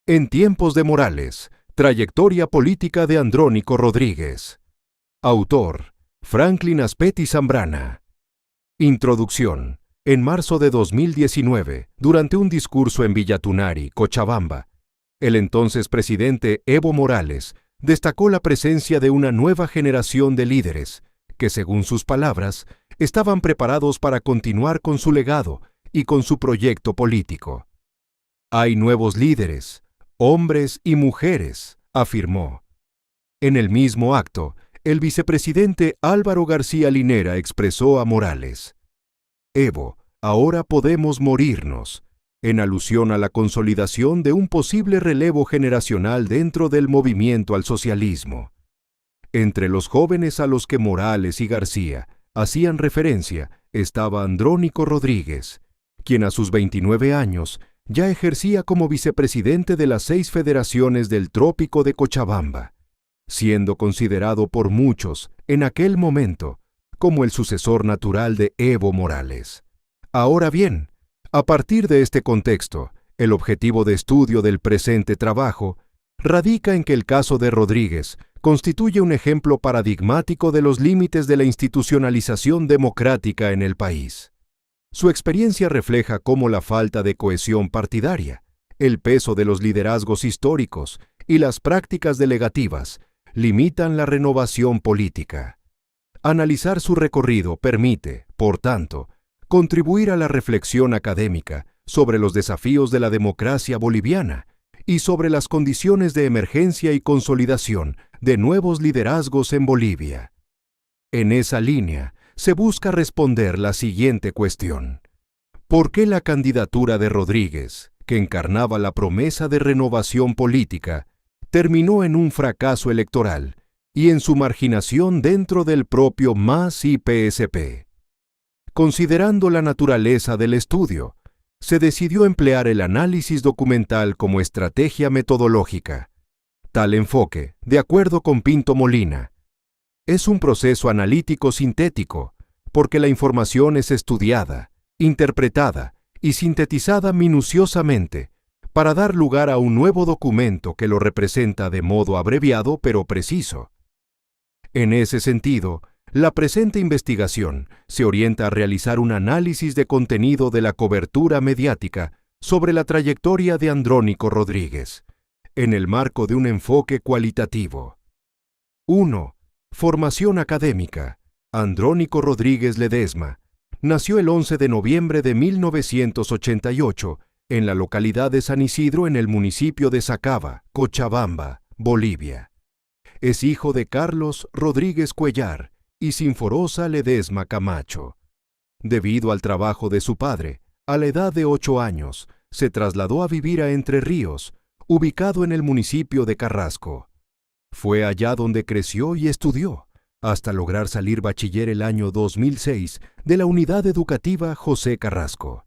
En tiempos de Morales, trayectoria política de Andrónico Rodríguez. Autor, Franklin Aspetti Zambrana. Introducción. En marzo de 2019, durante un discurso en Villatunari, Cochabamba, el entonces presidente Evo Morales destacó la presencia de una nueva generación de líderes que, según sus palabras, estaban preparados para continuar con su legado y con su proyecto político. Hay nuevos líderes, hombres y mujeres, afirmó. En el mismo acto, el vicepresidente Álvaro García Linera expresó a Morales: Evo, ahora podemos morirnos, en alusión a la consolidación de un posible relevo generacional dentro del movimiento al socialismo. Entre los jóvenes a los que Morales y García hacían referencia estaba Andrónico Rodríguez, quien a sus 29 años ya ejercía como vicepresidente de las 6 federaciones del Trópico de Cochabamba, siendo considerado por muchos, en aquel momento, como el sucesor natural de Evo Morales. Ahora bien, a partir de este contexto, el objetivo de estudio del presente trabajo radica en que el caso de Rodríguez constituye un ejemplo paradigmático de los límites de la institucionalización democrática en el país. Su experiencia refleja cómo la falta de cohesión partidaria, el peso de los liderazgos históricos y las prácticas delegativas limitan la renovación política. Analizar su recorrido permite, por tanto, contribuir a la reflexión académica sobre los desafíos de la democracia boliviana y sobre las condiciones de emergencia y consolidación de nuevos liderazgos en Bolivia. En esa línea, se busca responder la siguiente cuestión: ¿por qué la candidatura de Rodríguez, que encarnaba la promesa de renovación política, terminó en un fracaso electoral y en su marginación dentro del propio MAS y PSP? Considerando la naturaleza del estudio, se decidió emplear el análisis documental como estrategia metodológica. Tal enfoque, de acuerdo con Pinto Molina, es un proceso analítico sintético, porque la información es estudiada, interpretada y sintetizada minuciosamente para dar lugar a un nuevo documento que lo representa de modo abreviado pero preciso. En ese sentido, la presente investigación se orienta a realizar un análisis de contenido de la cobertura mediática sobre la trayectoria de Andrónico Rodríguez, en el marco de un enfoque cualitativo. 1. Formación académica. Andrónico Rodríguez Ledesma nació el 11 de noviembre de 1988 en la localidad de San Isidro, en el municipio de Sacaba, Cochabamba, Bolivia. Es hijo de Carlos Rodríguez Cuellar y Sinforosa Ledesma Camacho. Debido al trabajo de su padre, a la edad de 8 años, se trasladó a vivir a Entre Ríos, ubicado en el municipio de Carrasco. Fue allá donde creció y estudió, hasta lograr salir bachiller el año 2006 de la Unidad Educativa José Carrasco.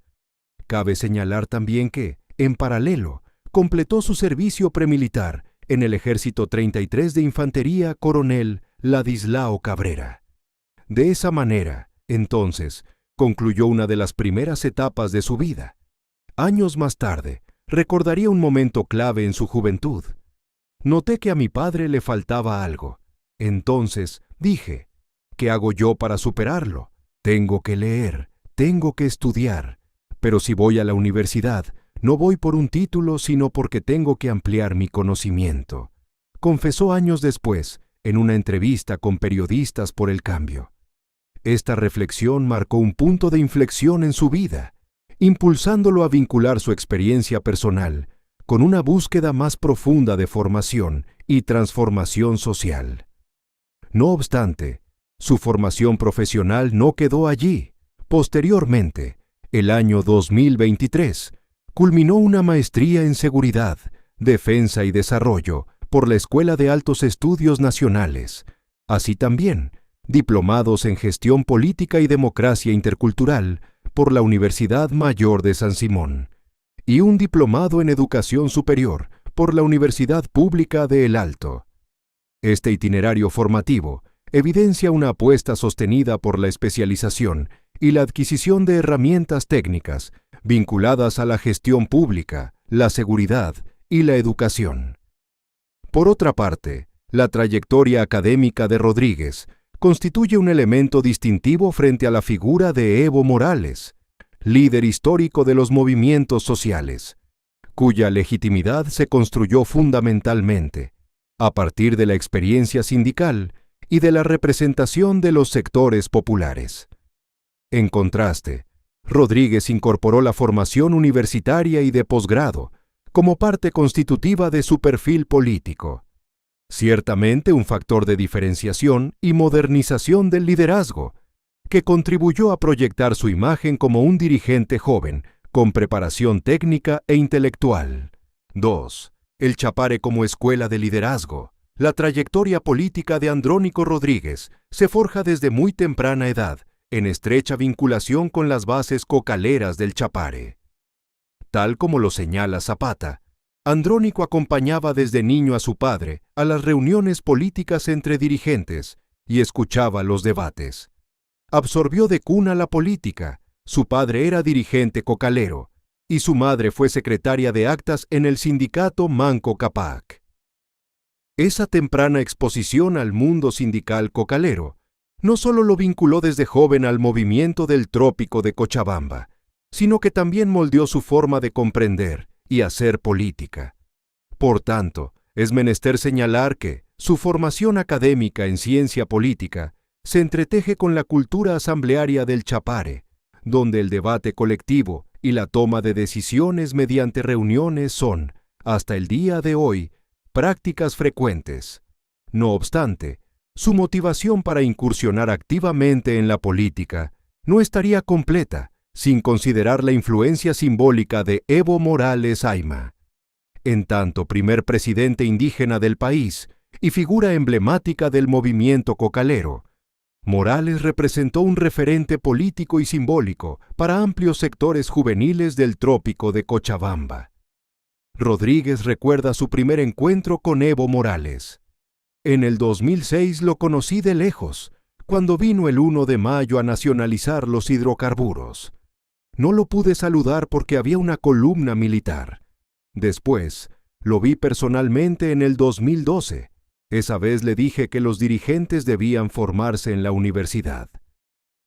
Cabe señalar también que, en paralelo, completó su servicio premilitar en el Ejército 33 de Infantería Coronel Ladislao Cabrera. De esa manera, entonces, concluyó una de las primeras etapas de su vida. Años más tarde, recordaría un momento clave en su juventud. Noté que a mi padre le faltaba algo. Entonces dije, ¿qué hago yo para superarlo? Tengo que leer, tengo que estudiar. Pero si voy a la universidad, no voy por un título, sino porque tengo que ampliar mi conocimiento, confesó años después, en una entrevista con Periodistas por el Cambio. Esta reflexión marcó un punto de inflexión en su vida, impulsándolo a vincular su experiencia personal con una búsqueda más profunda de formación y transformación social. No obstante, su formación profesional no quedó allí. Posteriormente, el año 2023, culminó una maestría en Seguridad, Defensa y Desarrollo por la Escuela de Altos Estudios Nacionales, así también diplomados en Gestión Política y Democracia Intercultural por la Universidad Mayor de San Simón, y un diplomado en Educación Superior por la Universidad Pública de El Alto. Este itinerario formativo evidencia una apuesta sostenida por la especialización y la adquisición de herramientas técnicas vinculadas a la gestión pública, la seguridad y la educación. Por otra parte, la trayectoria académica de Rodríguez constituye un elemento distintivo frente a la figura de Evo Morales, líder histórico de los movimientos sociales, cuya legitimidad se construyó fundamentalmente a partir de la experiencia sindical y de la representación de los sectores populares. En contraste, Rodríguez incorporó la formación universitaria y de posgrado como parte constitutiva de su perfil político. Ciertamente un factor de diferenciación y modernización del liderazgo, que contribuyó a proyectar su imagen como un dirigente joven, con preparación técnica e intelectual. 2. El Chapare como escuela de liderazgo. La trayectoria política de Andrónico Rodríguez se forja desde muy temprana edad, en estrecha vinculación con las bases cocaleras del Chapare. Tal como lo señala Zapata, Andrónico acompañaba desde niño a su padre a las reuniones políticas entre dirigentes y escuchaba los debates. Absorbió de cuna la política. Su padre era dirigente cocalero y su madre fue secretaria de actas en el sindicato Manco Cápac. Esa temprana exposición al mundo sindical cocalero no solo lo vinculó desde joven al movimiento del Trópico de Cochabamba, sino que también moldeó su forma de comprender y hacer política. Por tanto, es menester señalar que su formación académica en ciencia política se entreteje con la cultura asamblearia del Chapare, donde el debate colectivo y la toma de decisiones mediante reuniones son, hasta el día de hoy, prácticas frecuentes. No obstante, su motivación para incursionar activamente en la política no estaría completa sin considerar la influencia simbólica de Evo Morales Ayma. En tanto primer presidente indígena del país y figura emblemática del movimiento cocalero, Morales representó un referente político y simbólico para amplios sectores juveniles del Trópico de Cochabamba. Rodríguez recuerda su primer encuentro con Evo Morales. En el 2006 lo conocí de lejos, cuando vino el 1 de mayo a nacionalizar los hidrocarburos. No lo pude saludar porque había una columna militar. Después, lo vi personalmente en el 2012. Esa vez le dije que los dirigentes debían formarse en la universidad.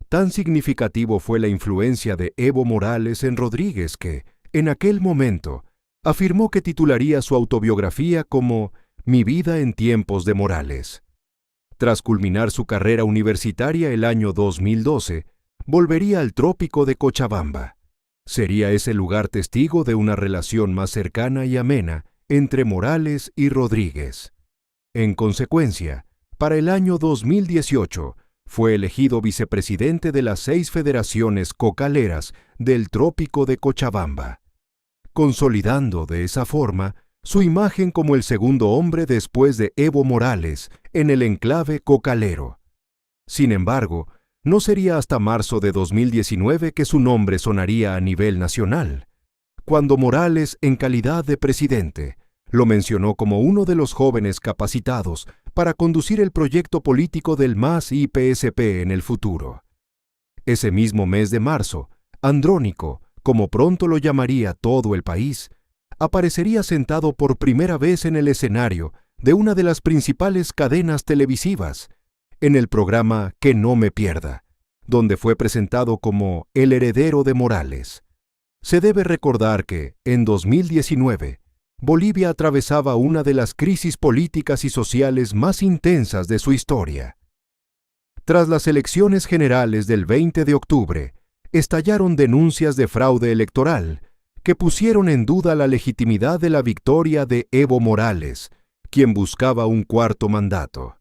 Tan significativo fue la influencia de Evo Morales en Rodríguez que, en aquel momento, afirmó que titularía su autobiografía como Mi vida en tiempos de Morales. Tras culminar su carrera universitaria el año 2012, volvería al Trópico de Cochabamba. Sería ese lugar testigo de una relación más cercana y amena entre Morales y Rodríguez. En consecuencia, para el año 2018, fue elegido vicepresidente de las 6 federaciones cocaleras del Trópico de Cochabamba, consolidando de esa forma su imagen como el segundo hombre después de Evo Morales en el enclave cocalero. Sin embargo, no sería hasta marzo de 2019 que su nombre sonaría a nivel nacional, cuando Morales, en calidad de presidente, lo mencionó como uno de los jóvenes capacitados para conducir el proyecto político del MAS y PSP en el futuro. Ese mismo mes de marzo, Andrónico, como pronto lo llamaría todo el país, aparecería sentado por primera vez en el escenario de una de las principales cadenas televisivas, en el programa Que no me pierda, donde fue presentado como el heredero de Morales. Se debe recordar que, en 2019, Bolivia atravesaba una de las crisis políticas y sociales más intensas de su historia. Tras las elecciones generales del 20 de octubre, estallaron denuncias de fraude electoral que pusieron en duda la legitimidad de la victoria de Evo Morales, quien buscaba un cuarto mandato.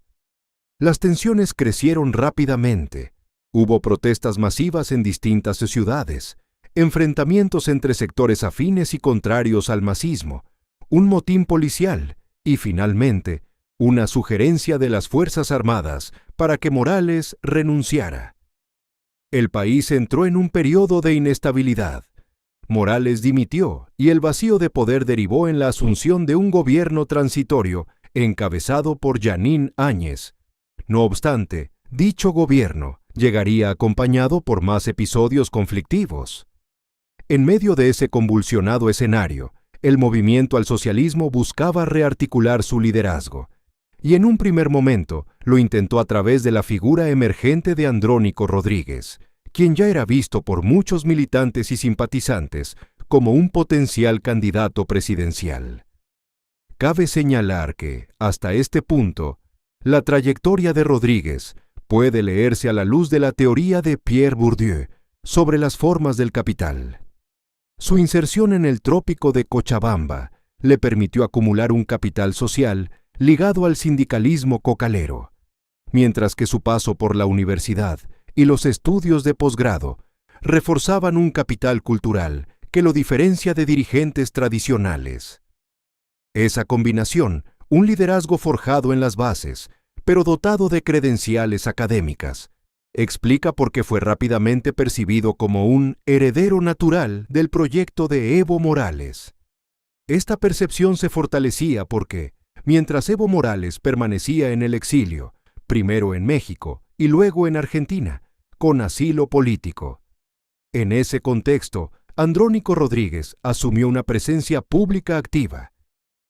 Las tensiones crecieron rápidamente. Hubo protestas masivas en distintas ciudades, enfrentamientos entre sectores afines y contrarios al masismo, un motín policial y, finalmente, una sugerencia de las Fuerzas Armadas para que Morales renunciara. El país entró en un periodo de inestabilidad. Morales dimitió y el vacío de poder derivó en la asunción de un gobierno transitorio encabezado por Yanín Áñez. No obstante, dicho gobierno llegaría acompañado por más episodios conflictivos. En medio de ese convulsionado escenario, el movimiento al socialismo buscaba rearticular su liderazgo, y en un primer momento lo intentó a través de la figura emergente de Andrónico Rodríguez, quien ya era visto por muchos militantes y simpatizantes como un potencial candidato presidencial. Cabe señalar que, hasta este punto, la trayectoria de Rodríguez puede leerse a la luz de la teoría de Pierre Bourdieu sobre las formas del capital. Su inserción en el trópico de Cochabamba le permitió acumular un capital social ligado al sindicalismo cocalero, mientras que su paso por la universidad y los estudios de posgrado reforzaban un capital cultural que lo diferencia de dirigentes tradicionales. Esa combinación, un liderazgo forjado en las bases, pero dotado de credenciales académicas, explica por qué fue rápidamente percibido como un heredero natural del proyecto de Evo Morales. Esta percepción se fortalecía porque, mientras Evo Morales permanecía en el exilio, primero en México y luego en Argentina, con asilo político. En ese contexto, Andrónico Rodríguez asumió una presencia pública activa.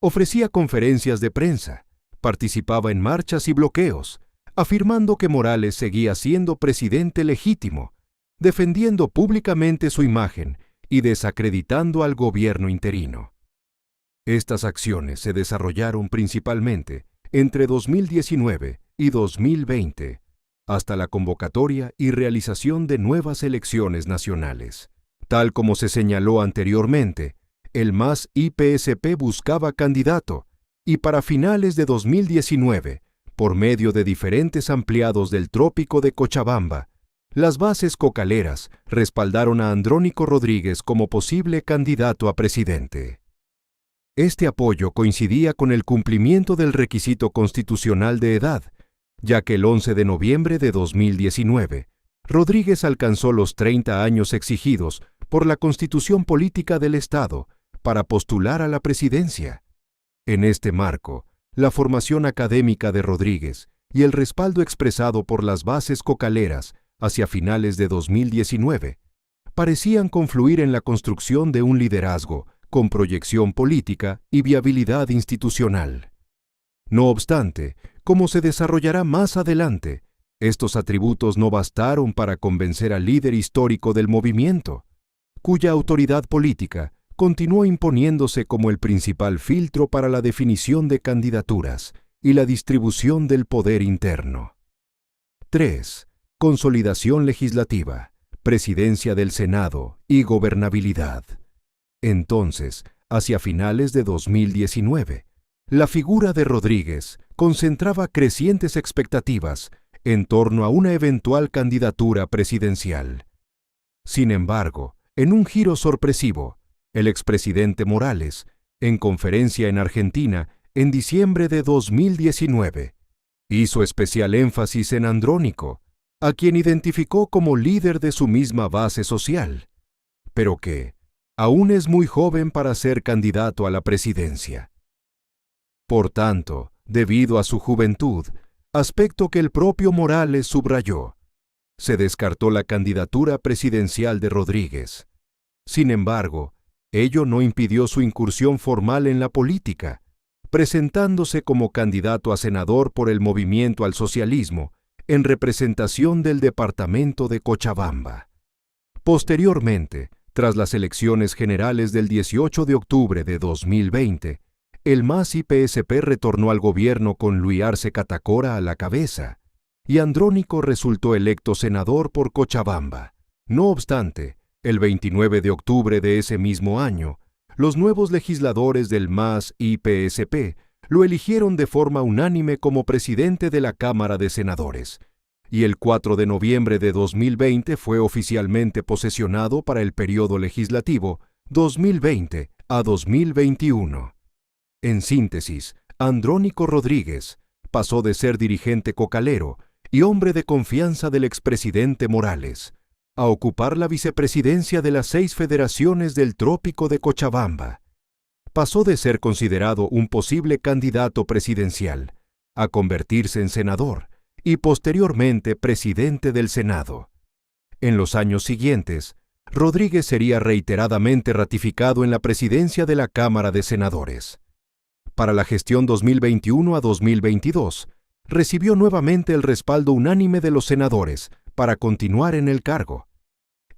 Ofrecía conferencias de prensa, participaba en marchas y bloqueos, afirmando que Morales seguía siendo presidente legítimo, defendiendo públicamente su imagen y desacreditando al gobierno interino. Estas acciones se desarrollaron principalmente entre 2019 y 2020, hasta la convocatoria y realización de nuevas elecciones nacionales. Tal como se señaló anteriormente, el MAS-IPSP buscaba candidato y para finales de 2019, por medio de diferentes ampliados del trópico de Cochabamba, las bases cocaleras respaldaron a Andrónico Rodríguez como posible candidato a presidente. Este apoyo coincidía con el cumplimiento del requisito constitucional de edad, ya que el 11 de noviembre de 2019, Rodríguez alcanzó los 30 años exigidos por la Constitución Política del Estado para postular a la presidencia. En este marco, la formación académica de Rodríguez y el respaldo expresado por las bases cocaleras hacia finales de 2019 parecían confluir en la construcción de un liderazgo con proyección política y viabilidad institucional. No obstante, como se desarrollará más adelante, estos atributos no bastaron para convencer al líder histórico del movimiento, cuya autoridad política continuó imponiéndose como el principal filtro para la definición de candidaturas y la distribución del poder interno. 3. Consolidación legislativa, presidencia del Senado y gobernabilidad. Entonces, hacia finales de 2019, la figura de Rodríguez concentraba crecientes expectativas en torno a una eventual candidatura presidencial. Sin embargo, en un giro sorpresivo, el expresidente Morales, en conferencia en Argentina en diciembre de 2019, hizo especial énfasis en Andrónico, a quien identificó como líder de su misma base social, pero que aún es muy joven para ser candidato a la presidencia. Por tanto, debido a su juventud, aspecto que el propio Morales subrayó, se descartó la candidatura presidencial de Rodríguez. Sin embargo, ello no impidió su incursión formal en la política, presentándose como candidato a senador por el Movimiento al Socialismo en representación del departamento de Cochabamba. Posteriormente, tras las elecciones generales del 18 de octubre de 2020, el MAS-IPSP retornó al gobierno con Luis Arce Catacora a la cabeza, y Andrónico resultó electo senador por Cochabamba. No obstante, el 29 de octubre de ese mismo año, los nuevos legisladores del MAS-IPSP lo eligieron de forma unánime como presidente de la Cámara de Senadores, y el 4 de noviembre de 2020 fue oficialmente posesionado para el periodo legislativo 2020 a 2021. En síntesis, Andrónico Rodríguez pasó de ser dirigente cocalero y hombre de confianza del expresidente Morales a ocupar la vicepresidencia de las 6 federaciones del trópico de Cochabamba. Pasó de ser considerado un posible candidato presidencial a convertirse en senador y posteriormente presidente del Senado. En los años siguientes, Rodríguez sería reiteradamente ratificado en la presidencia de la Cámara de Senadores. Para la gestión 2021 a 2022, recibió nuevamente el respaldo unánime de los senadores para continuar en el cargo.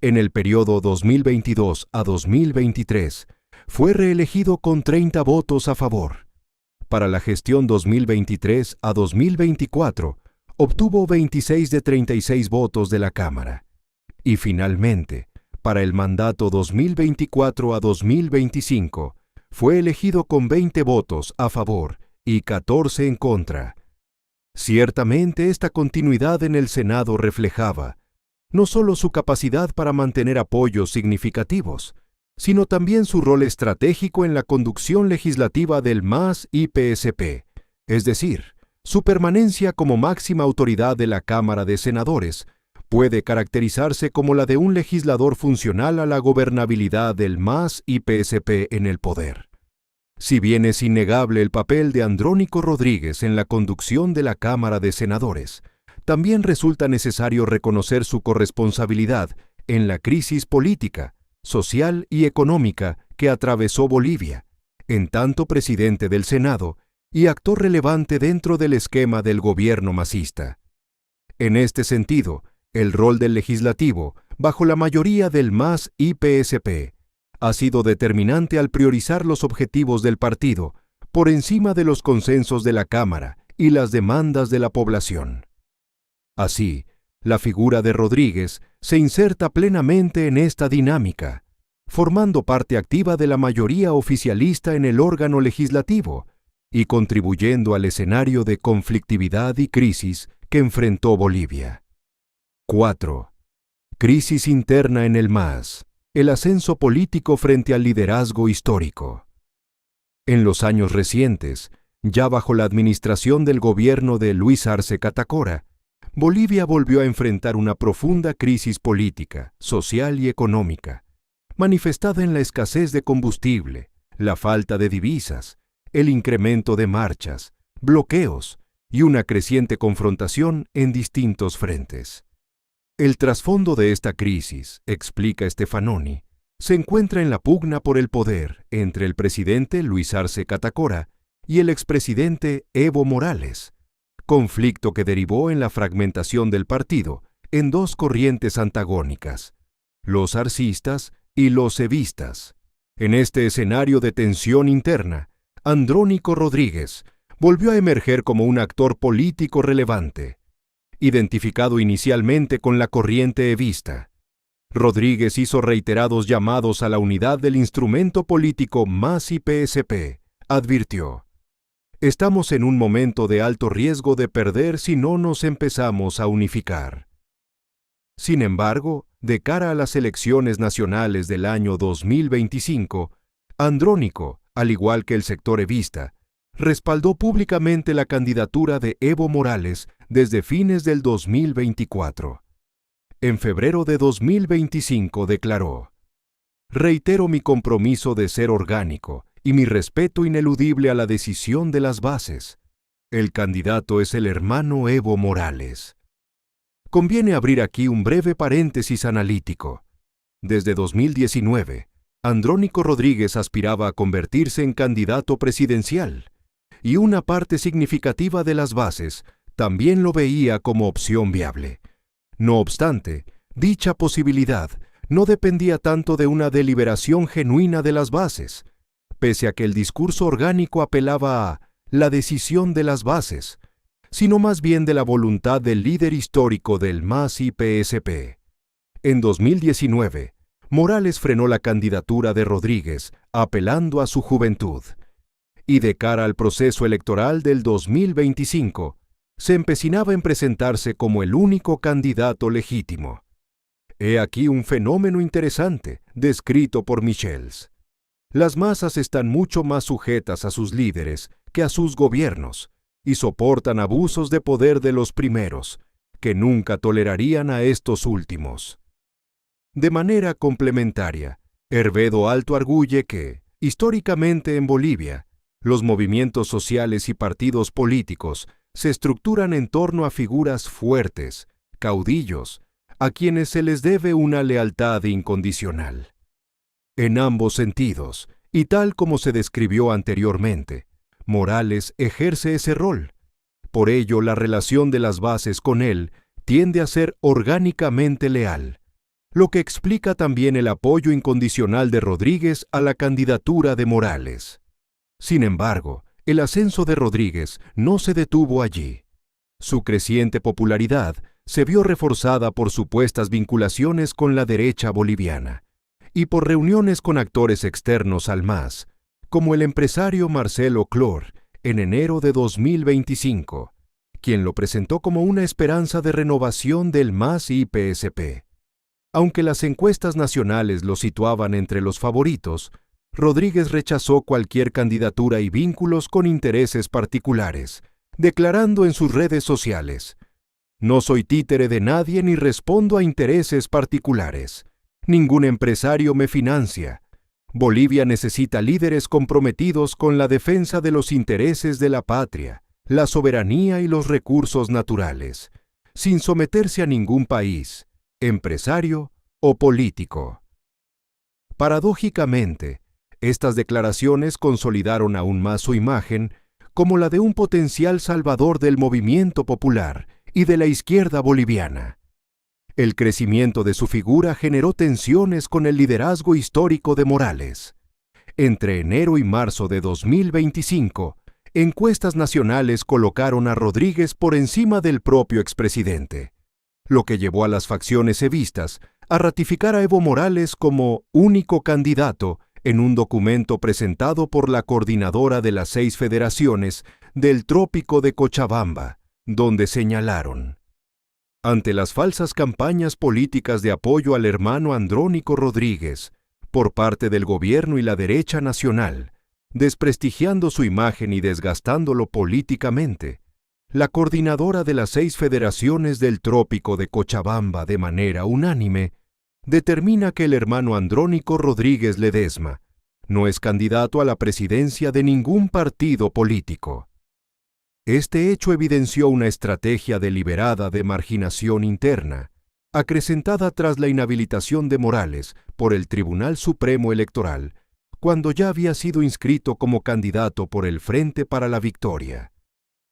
En el periodo 2022 a 2023, fue reelegido con 30 votos a favor. Para la gestión 2023 a 2024, obtuvo 26 de 36 votos de la Cámara. Y finalmente, para el mandato 2024 a 2025, fue elegido con 20 votos a favor y 14 en contra. Ciertamente esta continuidad en el Senado reflejaba no solo su capacidad para mantener apoyos significativos, sino también su rol estratégico en la conducción legislativa del MAS y PSP, es decir, su permanencia como máxima autoridad de la Cámara de Senadores puede caracterizarse como la de un legislador funcional a la gobernabilidad del MAS y PSP en el poder. Si bien es innegable el papel de Andrónico Rodríguez en la conducción de la Cámara de Senadores, también resulta necesario reconocer su corresponsabilidad en la crisis política, social y económica que atravesó Bolivia, en tanto presidente del Senado y actor relevante dentro del esquema del gobierno masista. En este sentido, el rol del legislativo, bajo la mayoría del MAS y PSP, ha sido determinante al priorizar los objetivos del partido por encima de los consensos de la Cámara y las demandas de la población. Así, la figura de Rodríguez se inserta plenamente en esta dinámica, formando parte activa de la mayoría oficialista en el órgano legislativo y contribuyendo al escenario de conflictividad y crisis que enfrentó Bolivia. 4. Crisis interna en el MAS. El ascenso político frente al liderazgo histórico. En los años recientes, ya bajo la administración del gobierno de Luis Arce Catacora, Bolivia volvió a enfrentar una profunda crisis política, social y económica, manifestada en la escasez de combustible, la falta de divisas, el incremento de marchas, bloqueos y una creciente confrontación en distintos frentes. El trasfondo de esta crisis, explica Stefanoni, se encuentra en la pugna por el poder entre el presidente Luis Arce Catacora y el expresidente Evo Morales, conflicto que derivó en la fragmentación del partido en dos corrientes antagónicas, los arcistas y los evistas. En este escenario de tensión interna, Andrónico Rodríguez volvió a emerger como un actor político relevante, identificado inicialmente con la corriente evista. Rodríguez hizo reiterados llamados a la unidad del instrumento político MAS y PSP. Advirtió: estamos en un momento de alto riesgo de perder si no nos empezamos a unificar. Sin embargo, de cara a las elecciones nacionales del año 2025, Andrónico, al igual que el sector evista, respaldó públicamente la candidatura de Evo Morales desde fines del 2024. En febrero de 2025 declaró: reitero mi compromiso de ser orgánico y mi respeto ineludible a la decisión de las bases. El candidato es el hermano Evo Morales. Conviene abrir aquí un breve paréntesis analítico. Desde 2019, Andrónico Rodríguez aspiraba a convertirse en candidato presidencial, y una parte significativa de las bases también lo veía como opción viable. No obstante, dicha posibilidad no dependía tanto de una deliberación genuina de las bases, pese a que el discurso orgánico apelaba a la decisión de las bases, sino más bien de la voluntad del líder histórico del MAS y PSP. En 2019, Morales frenó la candidatura de Rodríguez, apelando a su juventud. Y de cara al proceso electoral del 2025, se empecinaba en presentarse como el único candidato legítimo. He aquí un fenómeno interesante, descrito por Michels. Las masas están mucho más sujetas a sus líderes que a sus gobiernos, y soportan abusos de poder de los primeros, que nunca tolerarían a estos últimos. De manera complementaria, Hervedo Alto arguye que, históricamente en Bolivia, los movimientos sociales y partidos políticos se estructuran en torno a figuras fuertes, caudillos, a quienes se les debe una lealtad incondicional. En ambos sentidos, y tal como se describió anteriormente, Morales ejerce ese rol. Por ello, la relación de las bases con él tiende a ser orgánicamente leal, lo que explica también el apoyo incondicional de Rodríguez a la candidatura de Morales. Sin embargo, el ascenso de Rodríguez no se detuvo allí. Su creciente popularidad se vio reforzada por supuestas vinculaciones con la derecha boliviana y por reuniones con actores externos al MAS, como el empresario Marcelo Clor en enero de 2025, quien lo presentó como una esperanza de renovación del MAS y PSP. Aunque las encuestas nacionales lo situaban entre los favoritos, Rodríguez rechazó cualquier candidatura y vínculos con intereses particulares, declarando en sus redes sociales: «No soy títere de nadie ni respondo a intereses particulares. Ningún empresario me financia. Bolivia necesita líderes comprometidos con la defensa de los intereses de la patria, la soberanía y los recursos naturales, sin someterse a ningún país, empresario o político». Paradójicamente, estas declaraciones consolidaron aún más su imagen como la de un potencial salvador del movimiento popular y de la izquierda boliviana. El crecimiento de su figura generó tensiones con el liderazgo histórico de Morales. Entre enero y marzo de 2025, encuestas nacionales colocaron a Rodríguez por encima del propio expresidente, lo que llevó a las facciones evistas a ratificar a Evo Morales como único candidato en un documento presentado por la coordinadora de las 6 federaciones del Trópico de Cochabamba, donde señalaron: «Ante las falsas campañas políticas de apoyo al hermano Andrónico Rodríguez por parte del gobierno y la derecha nacional, desprestigiando su imagen y desgastándolo políticamente, la coordinadora de las 6 federaciones del Trópico de Cochabamba, de manera unánime, determina que el hermano Andrónico Rodríguez Ledesma no es candidato a la presidencia de ningún partido político». Este hecho evidenció una estrategia deliberada de marginación interna, acrecentada tras la inhabilitación de Morales por el Tribunal Supremo Electoral, cuando ya había sido inscrito como candidato por el Frente para la Victoria.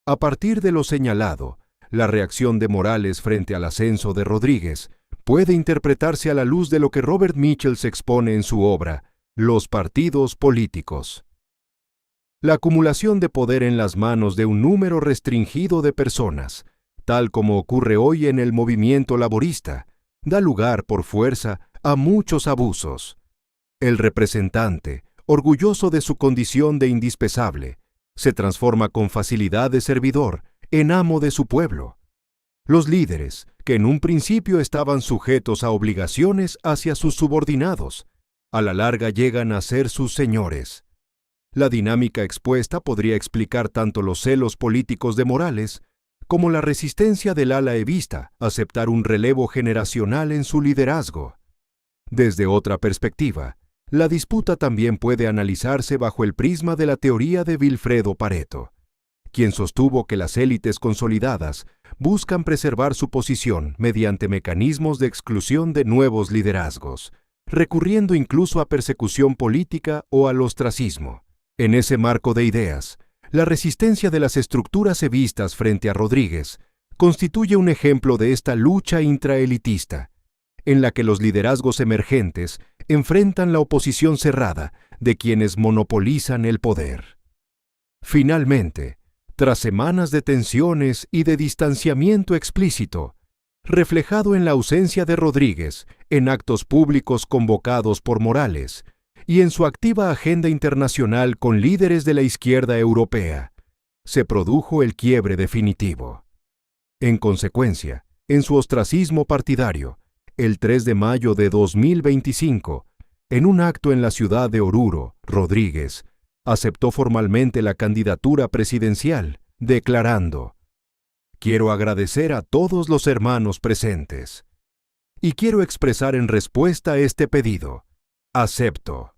A partir de lo señalado, la reacción de Morales frente al ascenso de Rodríguez puede interpretarse a la luz de lo que Robert Michels expone en su obra Los partidos políticos. La acumulación de poder en las manos de un número restringido de personas, tal como ocurre hoy en el movimiento laborista, da lugar por fuerza a muchos abusos. El representante, orgulloso de su condición de indispensable, se transforma con facilidad de servidor en amo de su pueblo. Los líderes, que en un principio estaban sujetos a obligaciones hacia sus subordinados, a la larga llegan a ser sus señores. La dinámica expuesta podría explicar tanto los celos políticos de Morales como la resistencia del ala evista a aceptar un relevo generacional en su liderazgo. Desde otra perspectiva, la disputa también puede analizarse bajo el prisma de la teoría de Vilfredo Pareto, quien sostuvo que las élites consolidadas buscan preservar su posición mediante mecanismos de exclusión de nuevos liderazgos, recurriendo incluso a persecución política o al ostracismo. En ese marco de ideas, la resistencia de las estructuras evistas frente a Rodríguez constituye un ejemplo de esta lucha intraelitista, en la que los liderazgos emergentes enfrentan la oposición cerrada de quienes monopolizan el poder. Finalmente, tras semanas de tensiones y de distanciamiento explícito, reflejado en la ausencia de Rodríguez en actos públicos convocados por Morales, y en su activa agenda internacional con líderes de la izquierda europea, se produjo el quiebre definitivo. En consecuencia, en su ostracismo partidario, el 3 de mayo de 2025, en un acto en la ciudad de Oruro, Rodríguez aceptó formalmente la candidatura presidencial, declarando: «Quiero agradecer a todos los hermanos presentes. Y quiero expresar en respuesta a este pedido: acepto».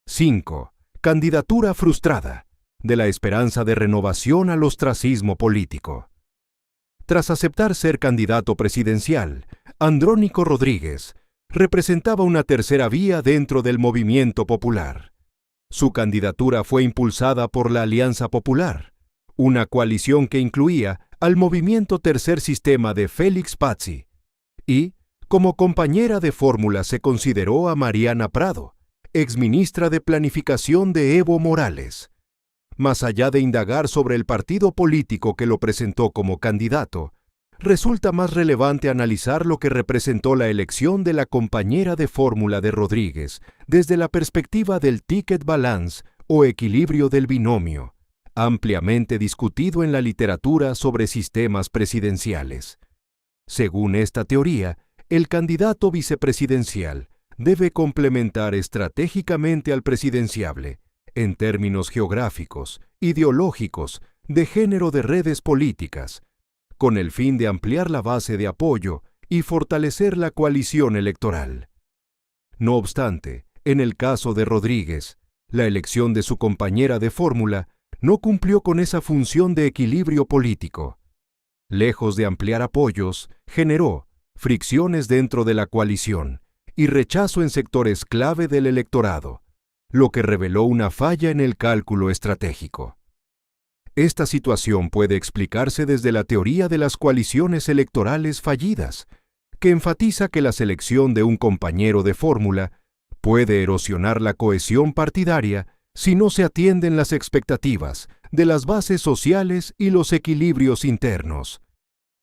5. Candidatura frustrada, de la esperanza de renovación al ostracismo político. Tras aceptar ser candidato presidencial, Andrónico Rodríguez representaba una tercera vía dentro del movimiento popular. Su candidatura fue impulsada por la Alianza Popular, una coalición que incluía al movimiento Tercer Sistema de Félix Pazzi, y, como compañera de fórmula, se consideró a Mariana Prado, exministra de Planificación de Evo Morales. Más allá de indagar sobre el partido político que lo presentó como candidato, resulta más relevante analizar lo que representó la elección de la compañera de fórmula de Rodríguez desde la perspectiva del ticket balance o equilibrio del binomio, ampliamente discutido en la literatura sobre sistemas presidenciales. Según esta teoría, el candidato vicepresidencial debe complementar estratégicamente al presidenciable, en términos geográficos, ideológicos, de género de redes políticas, con el fin de ampliar la base de apoyo y fortalecer la coalición electoral. No obstante, en el caso de Rodríguez, la elección de su compañera de fórmula no cumplió con esa función de equilibrio político. Lejos de ampliar apoyos, generó fricciones dentro de la coalición y rechazo en sectores clave del electorado, lo que reveló una falla en el cálculo estratégico. Esta situación puede explicarse desde la teoría de las coaliciones electorales fallidas, que enfatiza que la selección de un compañero de fórmula puede erosionar la cohesión partidaria si no se atienden las expectativas de las bases sociales y los equilibrios internos.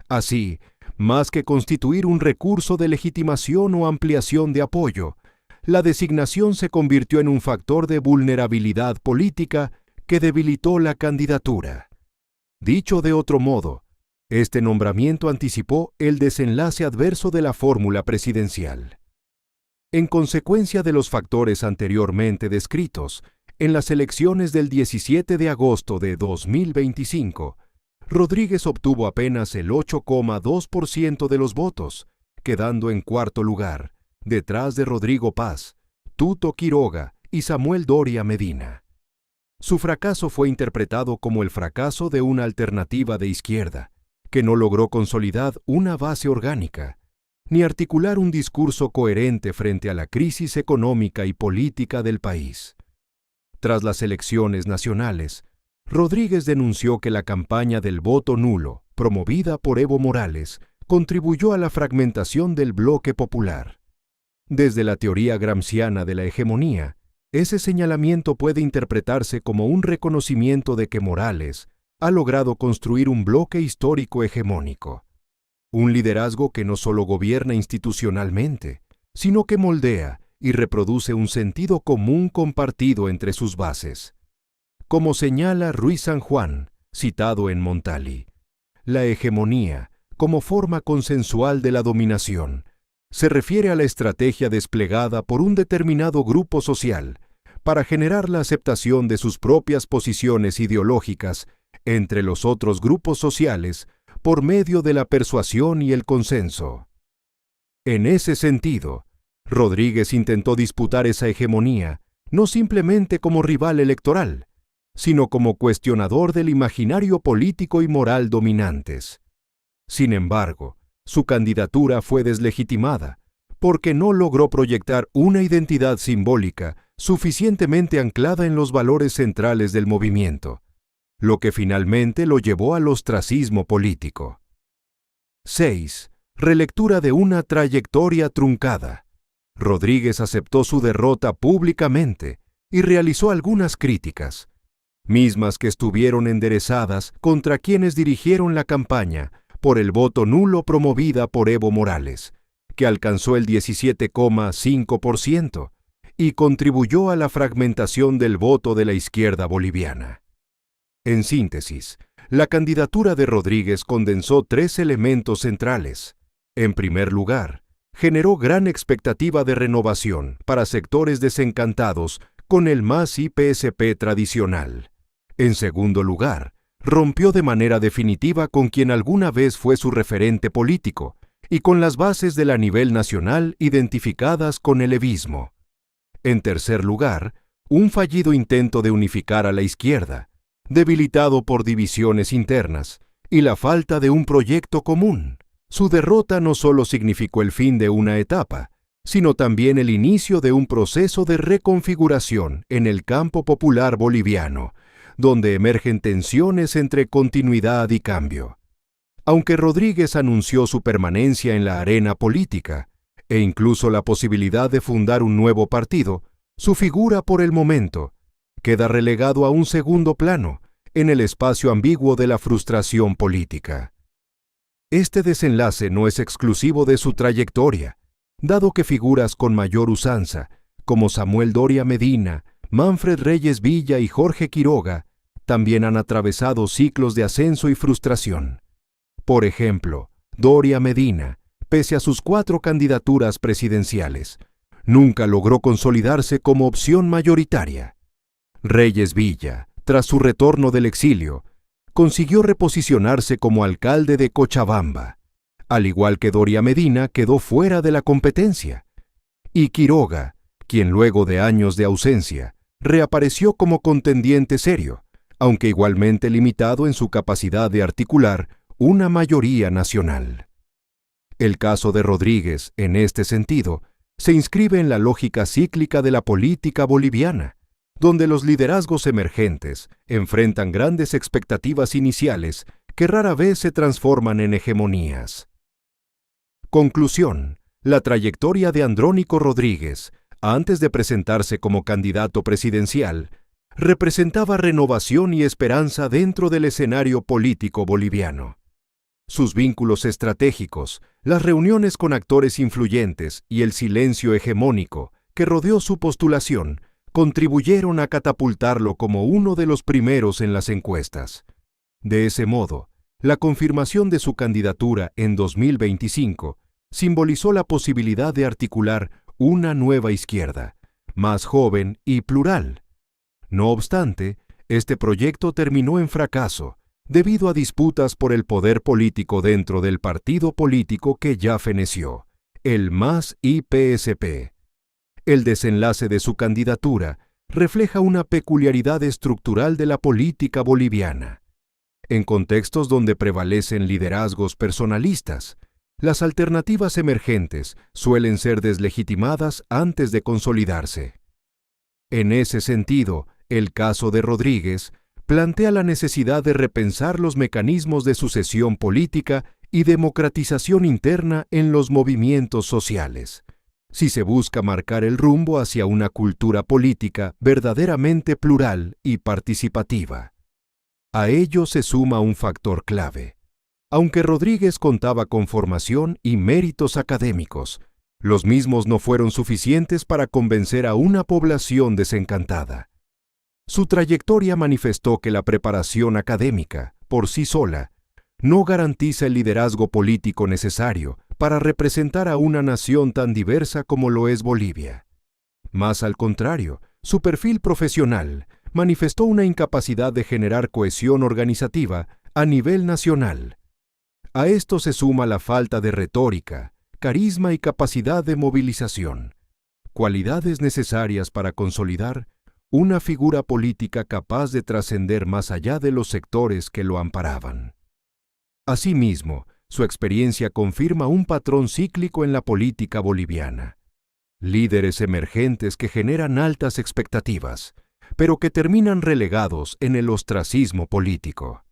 Así, más que constituir un recurso de legitimación o ampliación de apoyo, la designación se convirtió en un factor de vulnerabilidad política que debilitó la candidatura. Dicho de otro modo, este nombramiento anticipó el desenlace adverso de la fórmula presidencial. En consecuencia de los factores anteriormente descritos, en las elecciones del 17 de agosto de 2025, Rodríguez obtuvo apenas el 8,2% de los votos, quedando en cuarto lugar, detrás de Rodrigo Paz, Tuto Quiroga y Samuel Doria Medina. Su fracaso fue interpretado como el fracaso de una alternativa de izquierda, que no logró consolidar una base orgánica, ni articular un discurso coherente frente a la crisis económica y política del país. Tras las elecciones nacionales, Rodríguez denunció que la campaña del voto nulo, promovida por Evo Morales, contribuyó a la fragmentación del bloque popular. Desde la teoría gramsciana de la hegemonía, ese señalamiento puede interpretarse como un reconocimiento de que Morales ha logrado construir un bloque histórico hegemónico, un liderazgo que no solo gobierna institucionalmente, sino que moldea y reproduce un sentido común compartido entre sus bases. Como señala Ruiz San Juan, citado en Montali, la hegemonía, como forma consensual de la dominación, se refiere a la estrategia desplegada por un determinado grupo social para generar la aceptación de sus propias posiciones ideológicas entre los otros grupos sociales por medio de la persuasión y el consenso. En ese sentido, Rodríguez intentó disputar esa hegemonía no simplemente como rival electoral, sino como cuestionador del imaginario político y moral dominantes. Sin embargo, su candidatura fue deslegitimada porque no logró proyectar una identidad simbólica suficientemente anclada en los valores centrales del movimiento, lo que finalmente lo llevó al ostracismo político. 6. Relectura de una trayectoria truncada. Rodríguez aceptó su derrota públicamente y realizó algunas críticas, mismas que estuvieron enderezadas contra quienes dirigieron la campaña por el voto nulo promovida por Evo Morales, que alcanzó el 17,5% y contribuyó a la fragmentación del voto de la izquierda boliviana. En síntesis, la candidatura de Rodríguez condensó 3 elementos centrales. En primer lugar, generó gran expectativa de renovación para sectores desencantados con el MAS y PSP tradicional. En segundo lugar, rompió de manera definitiva con quien alguna vez fue su referente político y con las bases del a nivel nacional identificadas con el evismo. En tercer lugar, un fallido intento de unificar a la izquierda, debilitado por divisiones internas y la falta de un proyecto común. Su derrota no solo significó el fin de una etapa, sino también el inicio de un proceso de reconfiguración en el campo popular boliviano, donde emergen tensiones entre continuidad y cambio. Aunque Rodríguez anunció su permanencia en la arena política, e incluso la posibilidad de fundar un nuevo partido, su figura por el momento queda relegado a un segundo plano en el espacio ambiguo de la frustración política. Este desenlace no es exclusivo de su trayectoria, dado que figuras con mayor usanza, como Samuel Doria Medina, Manfred Reyes Villa y Jorge Quiroga, también han atravesado ciclos de ascenso y frustración. Por ejemplo, Doria Medina, pese a sus 4 candidaturas presidenciales, nunca logró consolidarse como opción mayoritaria. Reyes Villa, tras su retorno del exilio, consiguió reposicionarse como alcalde de Cochabamba, al igual que Doria Medina quedó fuera de la competencia. Y Quiroga, quien luego de años de ausencia, reapareció como contendiente serio, aunque igualmente limitado en su capacidad de articular una mayoría nacional. El caso de Rodríguez, en este sentido, se inscribe en la lógica cíclica de la política boliviana, donde los liderazgos emergentes enfrentan grandes expectativas iniciales que rara vez se transforman en hegemonías. Conclusión: la trayectoria de Andrónico Rodríguez, antes de presentarse como candidato presidencial, representaba renovación y esperanza dentro del escenario político boliviano. Sus vínculos estratégicos, las reuniones con actores influyentes y el silencio hegemónico que rodeó su postulación contribuyeron a catapultarlo como uno de los primeros en las encuestas. De ese modo, la confirmación de su candidatura en 2025 simbolizó la posibilidad de articular una nueva izquierda, más joven y plural. No obstante, este proyecto terminó en fracaso debido a disputas por el poder político dentro del partido político que ya feneció, el MAS y PSP. El desenlace de su candidatura refleja una peculiaridad estructural de la política boliviana. En contextos donde prevalecen liderazgos personalistas, las alternativas emergentes suelen ser deslegitimadas antes de consolidarse. En ese sentido, el caso de Rodríguez plantea la necesidad de repensar los mecanismos de sucesión política y democratización interna en los movimientos sociales, si se busca marcar el rumbo hacia una cultura política verdaderamente plural y participativa. A ello se suma un factor clave. Aunque Rodríguez contaba con formación y méritos académicos, los mismos no fueron suficientes para convencer a una población desencantada. Su trayectoria manifestó que la preparación académica, por sí sola, no garantiza el liderazgo político necesario para representar a una nación tan diversa como lo es Bolivia. Más al contrario, su perfil profesional manifestó una incapacidad de generar cohesión organizativa a nivel nacional. A esto se suma la falta de retórica, carisma y capacidad de movilización, cualidades necesarias para consolidar una figura política capaz de trascender más allá de los sectores que lo amparaban. Asimismo, su experiencia confirma un patrón cíclico en la política boliviana. Líderes emergentes que generan altas expectativas, pero que terminan relegados en el ostracismo político.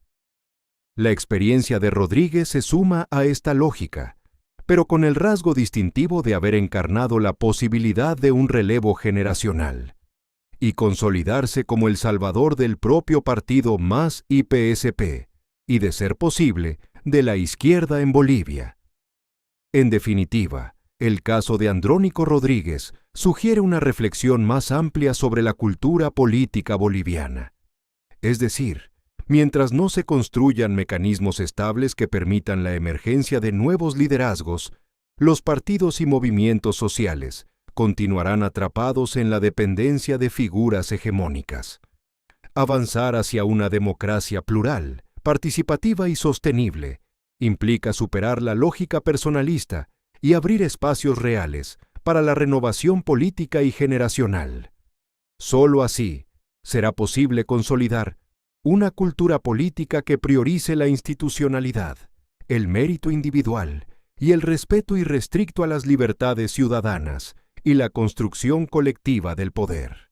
La experiencia de Rodríguez se suma a esta lógica, pero con el rasgo distintivo de haber encarnado la posibilidad de un relevo generacional y consolidarse como el salvador del propio partido MAS y PSP, y de ser posible, de la izquierda en Bolivia. En definitiva, el caso de Andrónico Rodríguez sugiere una reflexión más amplia sobre la cultura política boliviana. Es decir, mientras no se construyan mecanismos estables que permitan la emergencia de nuevos liderazgos, los partidos y movimientos sociales continuarán atrapados en la dependencia de figuras hegemónicas. Avanzar hacia una democracia plural, participativa y sostenible implica superar la lógica personalista y abrir espacios reales para la renovación política y generacional. Solo así será posible consolidar una cultura política que priorice la institucionalidad, el mérito individual y el respeto irrestricto a las libertades ciudadanas y la construcción colectiva del poder.